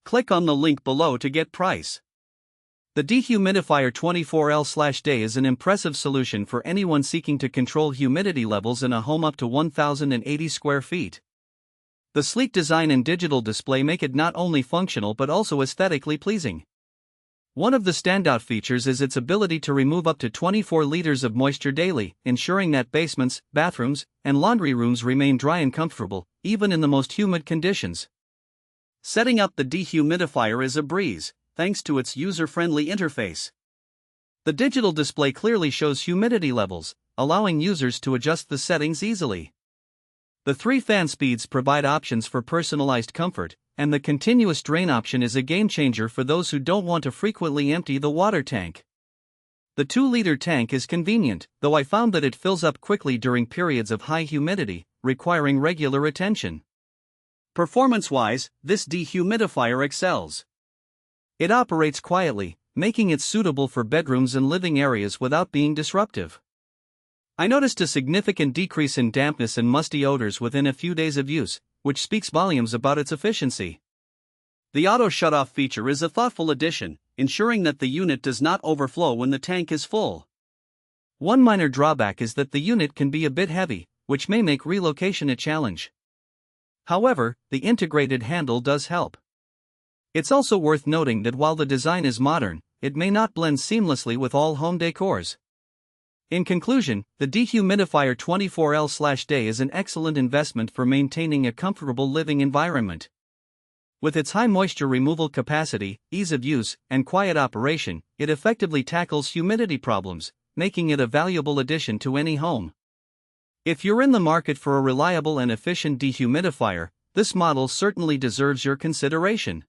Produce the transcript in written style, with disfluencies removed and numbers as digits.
Click on the link below to get price. The Dehumidifier 24l/day is an impressive solution for anyone seeking to control humidity levels in a home up to 1,080 square feet. The sleek design and digital display make it not only functional but also aesthetically pleasing. One of the standout features is its ability to remove up to 24 liters of moisture daily, ensuring that basements, bathrooms, and laundry rooms remain dry and comfortable, even in the most humid conditions. Setting up the dehumidifier is a breeze, thanks to its user-friendly interface. The digital display clearly shows humidity levels, allowing users to adjust the settings easily. The 3 fan speeds provide options for personalized comfort, and the continuous drain option is a game-changer for those who don't want to frequently empty the water tank. The 2-liter tank is convenient, though I found that it fills up quickly during periods of high humidity, requiring regular attention. Performance-wise, this dehumidifier excels. It operates quietly, making it suitable for bedrooms and living areas without being disruptive. I noticed a significant decrease in dampness and musty odors within a few days of use, which speaks volumes about its efficiency. The auto shut-off feature is a thoughtful addition, ensuring that the unit does not overflow when the tank is full. One minor drawback is that the unit can be a bit heavy, which may make relocation a challenge. However, the integrated handle does help. It's also worth noting that while the design is modern, it may not blend seamlessly with all home decors. In conclusion, the Dehumidifier 24l/day is an excellent investment for maintaining a comfortable living environment. With its high moisture removal capacity, ease of use, and quiet operation, it effectively tackles humidity problems, making it a valuable addition to any home. If you're in the market for a reliable and efficient dehumidifier, this model certainly deserves your consideration.